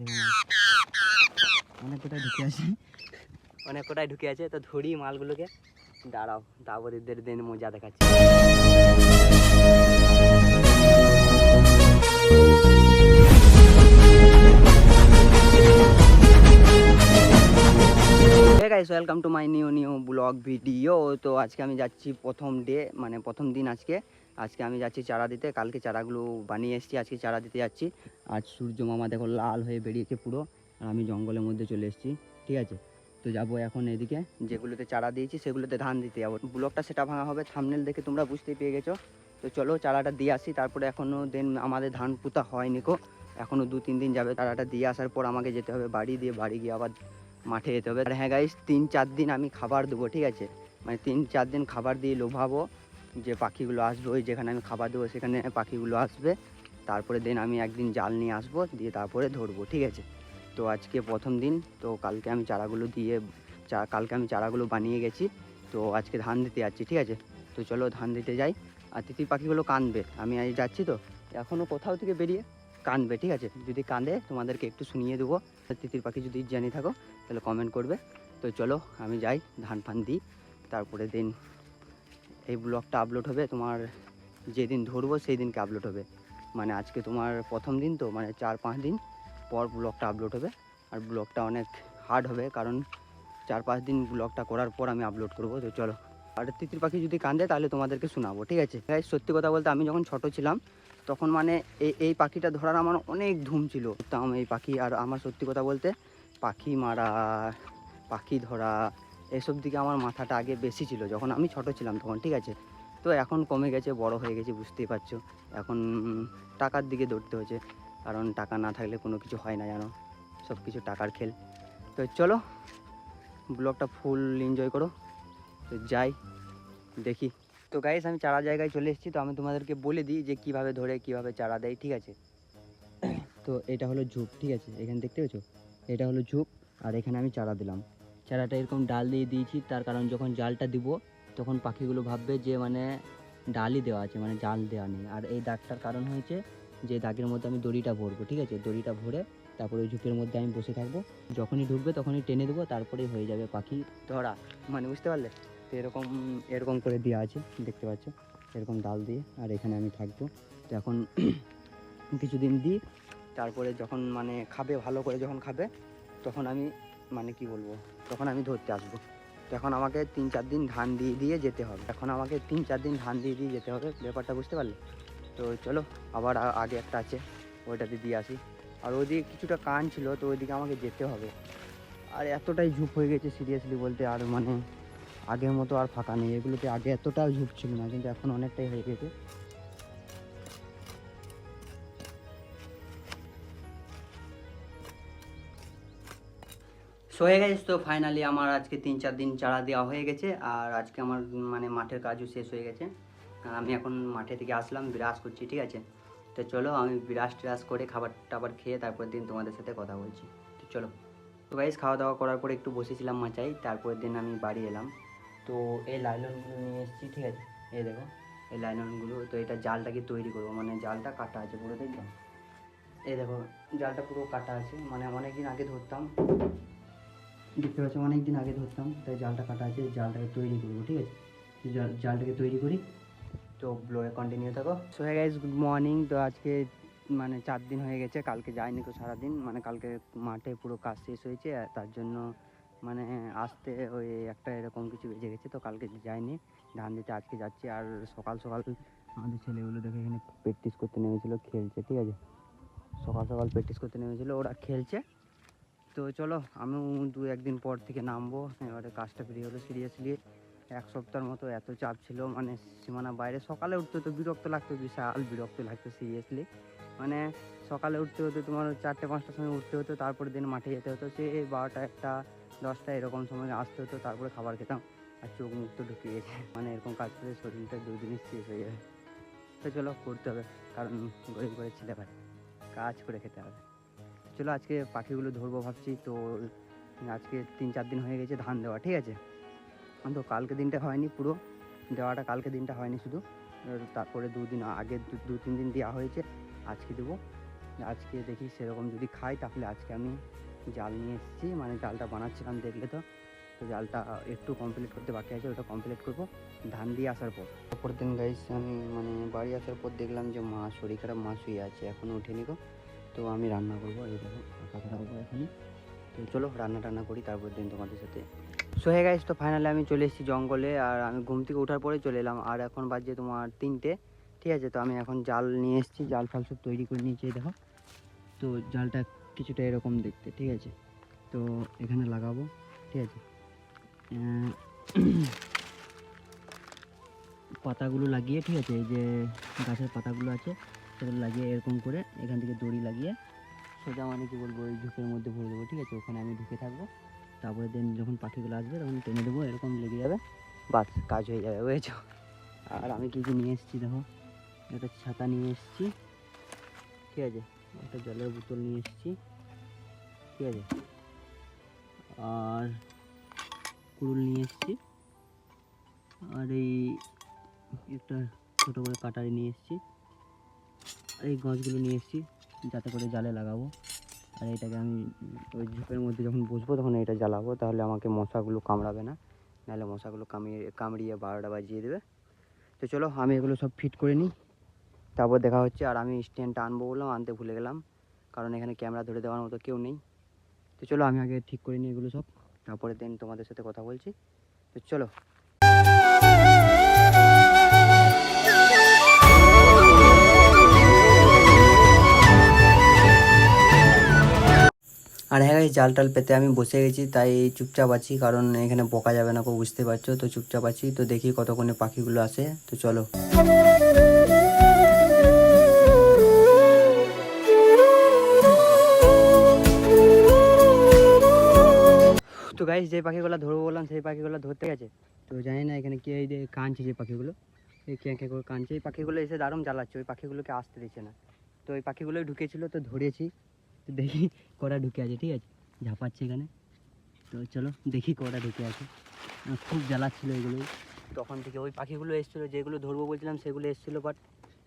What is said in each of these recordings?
অনেক কোটায় ঢুকে আছে, অনেক কোটায় ঢুকে আছে। তো ধরি মালগুলোকে, দাঁড়াও তারপর এদের দিন মজা দেখাচ্ছি। Welcome to my new blog video. তো আজকে আমি যাচ্ছি প্রথম ডে, মানে প্রথম দিন আজকে। আজকে আমি যাচ্ছি চারা দিতে। কালকে চারাগুলো বানিয়ে এসেছি, আজকে চারা দিতে যাচ্ছি। আজ সূর্য মামা দেখো লাল হয়ে বেরিয়েছে পুরো, আর আমি জঙ্গলের মধ্যে চলে এসেছি, ঠিক আছে। তো যাবো এখন এদিকে, যেগুলোতে চারা দিয়েছি সেগুলোতে ধান দিতে যাবো। ব্লগটা সেটা ভাঙা হবে, থাম্বনেল দেখে তোমরা বুঝতেই পেয়ে গেছো। তো চলো চারাটা দিয়ে আসি, তারপরে এখনও দেন আমাদের ধান পুঁতা হয়নি কো, এখনও 2-3 দিন যাবে। চারাটা দিয়ে আসার পর আমাকে যেতে হবে বাড়ি, দিয়ে বাড়ি গিয়ে আবার মাঠে যেতে হবে। আর হ্যাঁ গাইস, 3-4 দিন আমি খাবার দেবো, ঠিক আছে। মানে 3-4 দিন খাবার দিয়ে লোভাবো, যে পাখিগুলো আসবে, ওই যেখানে আমি খাবার দেবো সেখানে পাখিগুলো আসবে। তারপরে দিন আমি একদিন জাল নিয়ে আসবো, দিয়ে তারপরে ধরবো, ঠিক আছে। তো আজকে প্রথম দিন, তো কালকে আমি চারাগুলো দিয়ে কালকে আমি চারাগুলো বানিয়ে গেছি। তো আজকে ধান দিতে যাচ্ছি, ঠিক আছে। তো চলো ধান দিতে যাই। আর তিতির পাখিগুলো কাঁদবে, আমি আজ যাচ্ছি তো এখনও কোথাও থেকে বেরিয়ে কাঁদবে, ঠিক আছে। যদি কাঁদে তোমাদেরকে একটু শুনিয়ে দেবো। তিতির পাখি যদি জেনে থাকো তাহলে কমেন্ট করবে। তো চলো আমি যাই, ধান ফান দিই, তারপরে দিন এই ব্লগটা আপলোড হবে। তোমার যেদিন ধরবো সেই দিনকে আপলোড হবে। মানে আজকে তোমার প্রথম দিন, তো মানে 4-5 দিন পর ব্লগটা আপলোড হবে। আর ব্লগটা অনেক হার্ড হবে, কারণ 4-5 দিন ব্লগটা করার পর আমি আপলোড করবো। তো চলো, আর তিতির পাখি যদি কাঁদে তাহলে তোমাদেরকে শোনাবো, ঠিক আছে। তাই সত্যি কথা বলতে আমি যখন ছোট ছিলাম তখন মানে এই পাখিটা ধরার আমার অনেক ধুম ছিল। তো আমি এই পাখি, আর আমার সত্যি কথা বলতে পাখি মারা, পাখি ধরা, এসব দিকে আমার মাথাটা আগে বেশি ছিল যখন আমি ছোট ছিলাম তখন, ঠিক আছে। তো এখন কমে গেছে, বড় হয়ে গেছি, বুঝতেই পারছো। এখন টাকার দিকে দৌড়তে হচ্ছে, কারণ টাকা না থাকলে কোনো কিছু হয় না, জানো, সব কিছু টাকার খেল। তো চলো ব্লগটা ফুল এনজয় করো। তো যাই দেখি। তো গাইস, আমি চারা জায়গায় চলে এসেছি। তো আমি তোমাদেরকে বলে দিই যে কীভাবে ধরে কীভাবে চারা দেয়, ঠিক আছে। তো এটা হলো ঝোপ, ঠিক আছে, এখানে দেখতে পেয়েছো, এটা হলো ঝোপ। আর এখানে আমি চারা দিলাম। চারাটা এরকম ডাল দিয়ে দিয়েছি, তার কারণ যখন জালটা দিব তখন পাখিগুলো ভাববে যে মানে ডালই দেওয়া আছে, মানে জাল দেওয়া নেই। আর এই দাগটার কারণ হয়েছে যে দাগের মধ্যে আমি দড়িটা ভরবো, ঠিক আছে। দড়িটা ভরে তারপরে ওই ঝোপের মধ্যে আমি বসে থাকবো, যখনই ঢুকবে তখনই টেনে দেবো, তারপরেই হয়ে যাবে পাখি ধরা, মানে বুঝতে পারলে। তো এরকম এরকম করে দেওয়া আছে, দেখতে পাচ্ছ, এরকম ডাল দিয়ে। আর এখানে আমি থাকবো। তো এখন কিছুদিন দিই, তারপরে যখন মানে খাবে, ভালো করে যখন খাবে তখন আমি মানে কি বলবো, তখন আমি ধরতে আসবো। তো এখন আমাকে 3-4 দিন ধান দিয়ে দিয়ে যেতে হবে, এখন আমাকে 3-4 দিন ধান দিয়ে দিয়ে যেতে হবে, ব্যাপারটা বুঝতে পারলে। তো চলো, আবার আগে একটা আছে, ওইটাতে দিয়ে আসি। আর ওইদিকে কিছুটা কান ছিল, তো ওইদিকে আমাকে যেতে হবে। আর এতটাই ঝুপ হয়ে গেছে সিরিয়াসলি বলতে, আর মানে আগের মতো আর ফাঁকা নেই। এগুলোতে আগে এতটাও ঝুপ ছিল না, কিন্তু এখন অনেকটাই হয়ে গেছে। সো হয়ে গেছে। তো ফাইনালি আমার আজকে 3-4 দিন চারা দেওয়া হয়ে গেছে। আর আজকে আমার মানে মাঠের কাজও শেষ হয়ে গেছে। আমি এখন মাঠে থেকে আসলাম, বিরাজ করছি, ঠিক আছে। তো চলো আমি বিরাজ টিরাজ করে খাবার টাবার খেয়ে তারপর দিন তোমাদের সাথে কথা বলছি। তো চলো। তো গাইস, খাওয়া দাওয়া করার পরে একটু বসেছিলাম মাচায়, তারপরের দিন আমি বাড়ি এলাম। তো এই লাইলনগুলো নিয়ে এসেছি, ঠিক আছে। এই দেখো এই লাইলনগুলো। তো এটা জালটাকে তৈরি করবো, মানে জালটা কাটা আছে পুরো, দেখলাম। এই দেখো জালটা পুরো কাটা আছে, মানে অনেক দিন আগে ধরতাম, দেখতে পাচ্ছি অনেক দিন আগে ধরতাম, তাই জালটা কাটা আছে। জালটাকে তৈরি করবো, ঠিক আছে। জালটাকে তৈরি করি। তো ব্লগে কন্টিনিউ থাকো। So hey guys, good morning. তো আজকে মানে 4 দিন হয়ে গেছে, কালকে যাইনি তো সারাদিন, মানে কালকে মাঠে পুরো কাজ শেষ হয়েছে, তার জন্য মানে আসতে ওই একটা এরকম কিছু বেজে গেছে। তো কালকে যাইনি ধান দিতে, আজকে যাচ্ছি। আর সকাল সকাল আমাদের ছেলেগুলো দেখে এখানে প্র্যাকটিস করতে নেমেছিলো, খেলছে, ঠিক আছে। সকাল সকাল প্র্যাকটিস করতে নেমেছিলো, ওরা খেলছে। তো চলো আমিও 2-1 দিন পর থেকে নামবো। এবারে কাজটা ফ্রি হলো সিরিয়াসলি। 1 সপ্তাহের মতো এত চাপ ছিল, মানে সীমানা বাইরে। সকালে উঠতে তো বিরক্ত লাগতো, বিশাল বিরক্ত লাগতো সিরিয়াসলি। মানে সকালে উঠতে হতো তোমার 4-5টার সময় উঠতে হতো, তারপরে দিন মাঠে যেতে হতো। সে 12টা, 1টা, 10টা এরকম সময় আসতে হতো, তারপরে খাবার খেতাম। আর চোখ মুখ তো ঢুকে গেছে, মানে এরকম কাজ করে শরীরটা 2 দিনই শেষ হয়ে যাবে। তো চলো করতে হবে, কারণ গরিব করে ছেলে ভাই, কাজ করে খেতে হবে। চলো আজকে পাখিগুলো ধরবো ভাবছি। তো আজকে 3-4 দিন হয়ে গেছে ধান দেওয়া, ঠিক আছে। তো কালকে দিনটা হয়নি, পুরো দেওয়াটা কালকে দিনটা হয়নি শুধু। তারপরে 2 দিন আগে 2-3 দিন দেওয়া হয়েছে, আজকে দেবো। আজকে দেখি সেরকম যদি খাই তাহলে আজকে আমি জাল নিয়ে এসেছি, মানে জালটা বানাচ্ছিলাম দেখলে তো। তো জালটা একটু কমপ্লিট করতে বাকি আছে, ওটা কমপ্লিট করবো ধান দিয়ে আসার পর। অপর দিন গাইস আমি মানে বাড়ি আসার পর দেখলাম যে মা শরীর খারাপ, মা শুয়ে আছে, এখনও উঠেনি গো। তো আমি রান্না করবো, এই দেখো কথা রাখবো এখনই। তো চলো রান্না করি, তারপর দিন তোমাদের সাথে। সো হে গাইস, তো ফাইনালি আমি চলে এসেছি জঙ্গলে, আর আমি ঘুম থেকে ওঠার পরে চলে এলাম। আর এখন বাজে তোমার 3টে, ঠিক আছে। তো আমি এখন জাল নিয়ে এসেছি, জাল ফাল সব তৈরি করে নিয়েছি, দেখো। তো জালটা কিছুটা এরকম দেখতে, ঠিক আছে। তো এখানে লাগাবো, ঠিক আছে। পাতাগুলো লাগিয়ে, ঠিক আছে, এই যে গাছের পাতাগুলো আছে সেগুলো লাগিয়ে এরকম করে এখান থেকে দড়ি লাগিয়ে সোজা মানে কী বলবো ওই ঝোপের মধ্যে ভরে দেবো, ঠিক আছে। ওখানে আমি ঢুকে থাকবো, তারপরে দেন যখন পাখিগুলো আসবে তখন টেনে দেবো, এরকম লেগে যাবে, বাস কাজ হয়ে যাবে, বুঝেছো। আর আমি কী কী নিয়ে এসেছি দেখো, একটা ছাতা নিয়ে এসেছি, ঠিক আছে, একটা জলের বোতল নিয়ে এসেছি, ঠিক আছে, আর কুড়ুল নিয়ে এসেছি, আর এই একটা ছোটো করে কাটারি নিয়ে এসেছি, আর এই গাছগুলো নিয়ে এসেছি যাতে করে জালে লাগাবো। আর এটাকে আমি ওই ঝোপের মধ্যে যখন বসবো তখন এটা জ্বালাবো, তাহলে আমাকে মশাগুলো কামড়াবে না, নাহলে মশাগুলো কামড়িয়ে 12টা বাজিয়ে দেবে। তো চলো আমি এগুলো সব ফিট করে নিই, তারপর দেখা হচ্ছে। আর আমি স্ট্যান্ডটা আনবো বললাম, আনতে ভুলে গেলাম, কারণ এখানে ক্যামেরা ধরে দেওয়ার মতো কেউ নেই। তো চলো আমি আগে ঠিক করে নিই এগুলো সব, তারপরে দেন তোমাদের সাথে কথা বলছি। তো চলো। আর হ্যাঁ গাইস, জাল টাল পেতে আমি বসে গেছি, তাই চুপচাপ আছি, কারণ এখানে বকা যাবে না, কেউ বুঝতে পারছো তো, চুপচাপ আছি। তো দেখি কতক্ষণে পাখিগুলো আসে, তো চলো। তো গাইস, যে পাখিগুলো ধরবো বললাম সেই পাখিগুলো ধরতে গেছে। তো জানি না এখানে কে, এই যে কাঁদছে যে পাখিগুলো, এই কে কে করে কাঁদছে, এই পাখিগুলো এসে দারুণ জ্বালাচ্ছে, ওই পাখিগুলোকে আসতে দিচ্ছে না। তো ওই পাখিগুলোই ঢুকেছিল, তো ধরেছি। তো দেখি কটা ঢুকে আছে, ঠিক আছে, ঝাঁপাচ্ছে এখানে। তো চলো দেখি কটা ঢুকে আছে, খুব জ্বালাচ্ছিলো এগুলোই তখন থেকে। ওই পাখিগুলো এসেছিলো, যেগুলো ধরবো বলছিলাম সেগুলো এসেছিলো, বাট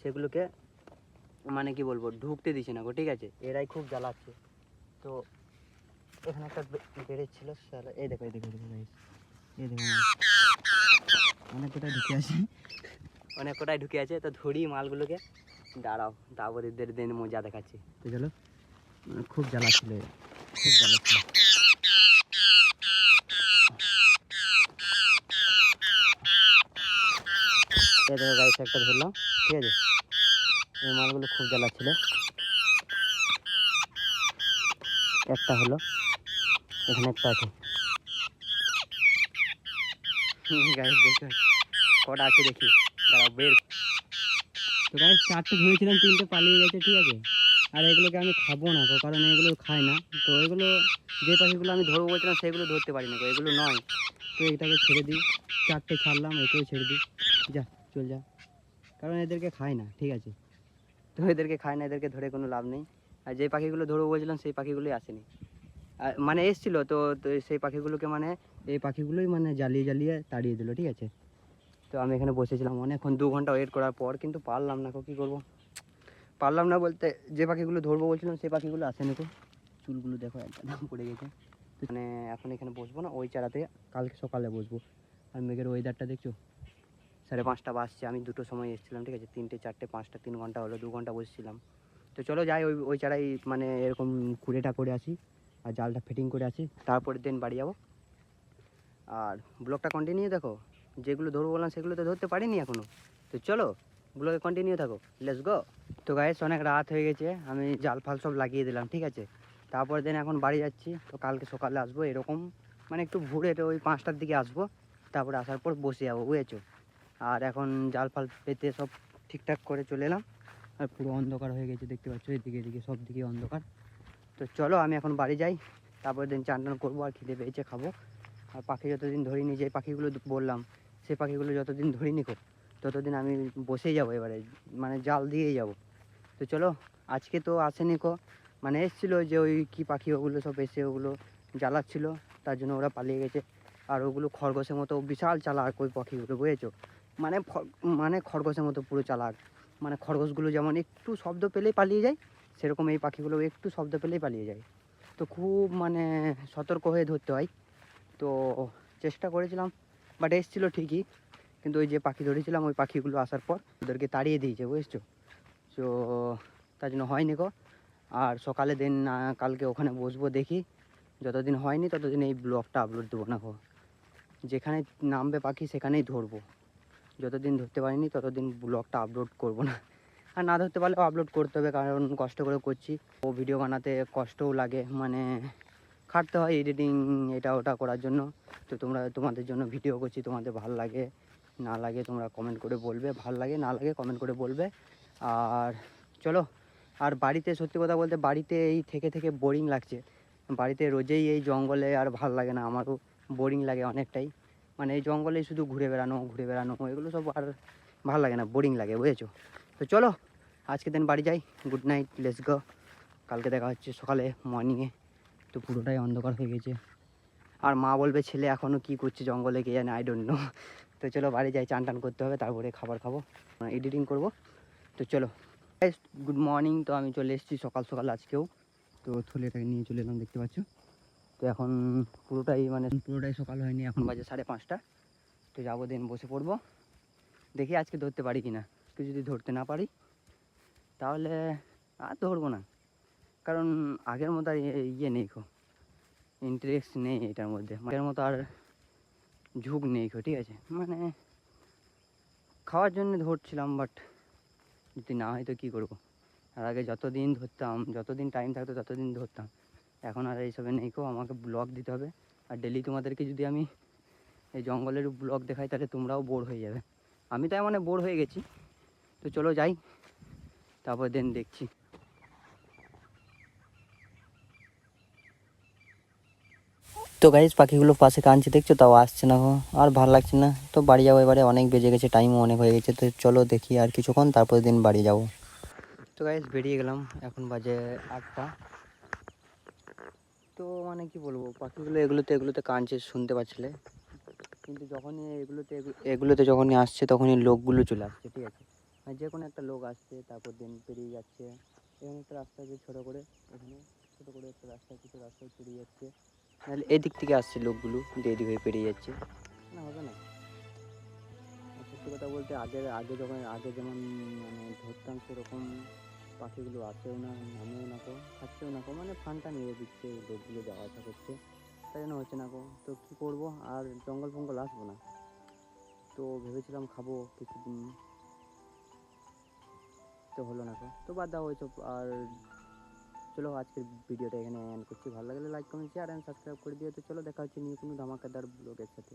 সেগুলোকে মানে কি বলবো ঢুকতে দিচ্ছে না গো, ঠিক আছে, এরাই খুব জ্বালাচ্ছে। তো এখানে একটা বেড়েছিল, এই দেখো এই দেখো এই দেখো guys, এই দেখো অনেক কোটায় ঢুকে আছে, অনেক কোটায় ঢুকে আছে। তো ধরি মালগুলোকে, দাঁড়াও তারপরে দেন মজা দেখাচ্ছি। তো চলো, খুব জ্বালাচ্ছিল এরা, খুব জ্বালাচ্ছিল। এই দেখো গাইস, একটা ধরলাম, ঠিক আছে। এই মালগুলো খুব জ্বালাচ্ছিল, একটা হলো, এখানে একটা আছে। গাইস দেখো কটা আছে দেখি, দাঁড়াও বের। তো গাইস 4টে ধরেছিলাম, 3টে পালিয়ে গেছে, ঠিক আছে। আর এগুলোকে আমি খাবো না গো, কারণ এগুলো খায় না। তো এগুলো যে পাখিগুলো আমি ধরবো বলছিলাম সেগুলো ধরতে পারি না গো, এগুলো নয়। তো এটাকে ছেড়ে দিই, 4টে ছাড়লাম, একেও ছেড়ে দিই, যা চল যা, কারণ এদেরকে খায় না, ঠিক আছে। তো এদেরকে খায় না, এদেরকে ধরে কোনো লাভ নেই। আর যে পাখিগুলো ধরবো বলছিলাম সেই পাখিগুলোই আসেনি, মানে এসেছিলো। তো তো সেই পাখিগুলোকে মানে এই পাখিগুলোই মানে জ্বালিয়ে জ্বালিয়ে তাড়িয়ে দিল, ঠিক আছে। তো আমি এখানে বসেছিলাম অনেকক্ষণ, 2 ঘন্টা ওয়েট করার পর, কিন্তু পারলাম না, কী করবো, পারলাম না বলতে যে পাখিগুলো ধরবো বলছিলাম সেই পাখিগুলো আসেনি তো। চুলগুলো দেখো একদম পড়ে গেছে। মানে এখন এখানে বসবো না, ওই চারাতে কালকে সকালে বসবো। আর মেঘের ওয়েদারটা দেখছো, 5:30 বাজছে, আমি 2টোর সময় এসেছিলাম, ঠিক আছে। 3টে 4টে 5টা 3 ঘন্টা হলো, 2 ঘন্টা বসেছিলাম। তো চলো যাই, ওই চারাই মানে এরকম কুড়েটা করে আসি, আর জালটা ফিটিং করে আসি, তারপরে দিন বাড়ি যাবো। আর ব্লগটা কন্টিনিউ দেখো, যেগুলো ধরবো বললাম সেগুলো তো ধরতে পারিনি এখনও। তো চলো ব্লগে কন্টিনিউ থাকো, লেটস গো। তো গাইস অনেক রাত হয়ে গেছে, আমি জাল ফাল সব লাগিয়ে দিলাম, ঠিক আছে। তারপর দিন এখন বাড়ি যাচ্ছি, তো কালকে সকালে আসবো এরকম, মানে একটু ভোরে, তো ওই 5টার দিকে আসবো। তারপরে আসার পর বসে যাবো, বুঝেছো। আর এখন জাল ফাল পেতে সব ঠিকঠাক করে চলে এলাম। আর পুরো অন্ধকার হয়ে গেছে, দেখতে পাচ্ছ এদিকে এদিকে সব দিকে অন্ধকার। তো চলো আমি এখন বাড়ি যাই, তারপরে দিন চান টান করবো, আর খিদে পেয়েছে খাবো। আর পাখি যতদিন ধরিনি, যে পাখিগুলো বললাম সেই পাখিগুলো যতদিন ধরিনি ততদিন আমি বসেই যাবো এবারে, মানে জাল দিয়েই যাব। তো চলো, আজকে তো আসেনি মানে এসেছিলো যে ওই কী পাখি, ওগুলো সব এসে ওগুলো জ্বালাচ্ছিলো, তার জন্য ওরা পালিয়ে গেছে। আর ওগুলো খরগোশের মতো বিশাল চালাক ওই পাখিগুলো, বুঝেছো। মানে খরগোশের মতো পুরো চালাক, মানে খরগোশগুলো যেমন একটু শব্দ পেলেই পালিয়ে যায়, সেরকম এই পাখিগুলো একটু শব্দ পেলেই পালিয়ে যায়। তো খুব মানে সতর্ক হয়ে ধরতে হয়। তো চেষ্টা করেছিলাম, বাট এসেছিলো ঠিকই, কিন্তু ওই যে পাখি ধরেছিলাম ওই পাখিগুলো আসার পর ওদেরকে তাড়িয়ে দিয়েছে, বুঝছো। তো তার জন্য হয়নি গো। আর সকালে দিন কালকে ওখানে বসবো, দেখি যতদিন হয়নি ততদিন এই ব্লগটা আপলোড দেবো না গো। যেখানে নামবে পাখি সেখানেই ধরবো, যতদিন ধরতে পারিনি ততদিন ব্লগটা আপলোড করব না। আর না ধরতে পারলেও আপলোড করতে হবে, কারণ কষ্ট করে করছি। ও ভিডিও বানাতে কষ্টও লাগে, মানে খাটতে হয় এডিটিং এটা ওটা করার জন্য। তো তোমাদের জন্য ভিডিও করছি, তোমাদের ভাল লাগে না লাগে তোমরা কমেন্ট করে বলবে, ভাল লাগে না লাগে কমেন্ট করে বলবে। আর চলো, আর বাড়িতে সত্যি কথা বলতে বাড়িতে এই থেকে থেকে বোরিং লাগছে। বাড়িতে রোজেই এই জঙ্গলে আর ভাল লাগে না, আমারও বোরিং লাগে অনেকটাই। মানে এই জঙ্গলে শুধু ঘুরে বেড়ানো এগুলো সব আর ভালো লাগে না, বোরিং লাগে, বুঝেছো। তো চলো আজকে দিন বাড়ি যাই, গুড নাইট, লেটস গো। কালকে দেখা হচ্ছে সকালে মর্নিংয়ে। তো পুরোটাই অন্ধকার হয়ে গেছে, আর মা বলবে ছেলে এখনও কী করছে জঙ্গলে, কে জানে, আই ডোন্ট নো। তো চলো বাড়ি যাই, চান টান করতে হবে, তারপরে খাবার খাবো, এডিটিং করব। তো চলো গুড মর্নিং। তো আমি চলে এসেছি সকাল সকাল আজকেও। তো থলেটাকে নিয়ে চলে এলাম, দেখতে পাচ্ছ। তো এখন পুরোটাই সকাল হয়নি, এখন বাজে 5:30। তো যাবো, দিন বসে পড়বো, দেখি আজকে ধরতে পারি কি না। আজকে যদি ধরতে না পারি তাহলে আর ধরবো না, কারণ আগের মতো আর ইয়ে নেই খো, ইন্টারেস্ট নেই এটার মধ্যে, আগের মতো আর ঝুঁক নেই খো, ঠিক আছে। মানে খাওয়ার জন্য ধরছিলাম, বাট যদি না হয় তো কী করবো। আর আগে যতদিন ধরতাম, যতদিন টাইম থাকতো ততদিন ধরতাম, এখন আর এইসবে নেই খো। আমাকে ব্লগ দিতে হবে, আর ডেলি তোমাদেরকে যদি আমি এই জঙ্গলের ব্লগ দেখাই তাহলে তোমরাও বোর হয়ে যাবে। আমি তাই মানে বোর হয়ে গেছি। তো চলো যাই, তারপর দেন দেখছি। তো গাইজ পাখিগুলো পাশে কাঁদছে দেখছো, তাও আসছে না গো, আর ভালো লাগছে না। তো বাড়ি যাবো এবারে, অনেক বেজে গেছে, টাইমও অনেক হয়ে গেছে। তো চলো দেখি আর কিছুক্ষণ, তারপর দিন বাড়ি যাবো। তো গাইজ বেরিয়ে গেলাম, এখন বাজে 8টা। তো মানে কি বলবো, পাখিগুলো এগুলোতে কাঁদছে, শুনতে পাচ্ছিলে। কিন্তু যখনই এগুলোতে যখনই আসছে তখনই লোকগুলো চলে আসছে, ঠিক আছে। মানে যে কোনো একটা লোক আসছে, তারপর দিন পেরিয়ে যাচ্ছে। এখানে একটা রাস্তা আছে ছোটো করে, এখানে ছোটো করে একটা রাস্তা আছে, তো রাস্তায় পেরিয়ে যাচ্ছে। নাহলে এদিক থেকে আসছে লোকগুলো, দিয়ে এদিক হয়ে পেরিয়ে যাচ্ছে, না হবে না। আর সত্যি কথা বলতে আগে যেমন মানে ধরতাম, সেরকম পাখিগুলো আসেও না, নামেও না কো, খাচ্ছেও না কো, মানে ফানটা নিয়ে দিচ্ছে, লোকগুলো যাওয়া আসা করছে, তাই জন্য হচ্ছে না কো। তো কী করবো, আর জঙ্গল ফঙ্গল আসবো না। তো ভেবেছিলাম খাবো কিছুদিন, তো হলো না কো, তো বাদ দাও ওইসব। আর চলো আজকের ভিডিওটা এখানে এন্ড করছি, ভালো লাগলে like comment share and subscribe করে দিও। তো চলো দেখা হচ্ছে নিউ কোনো ধামাকাদার ব্লগের সাথে।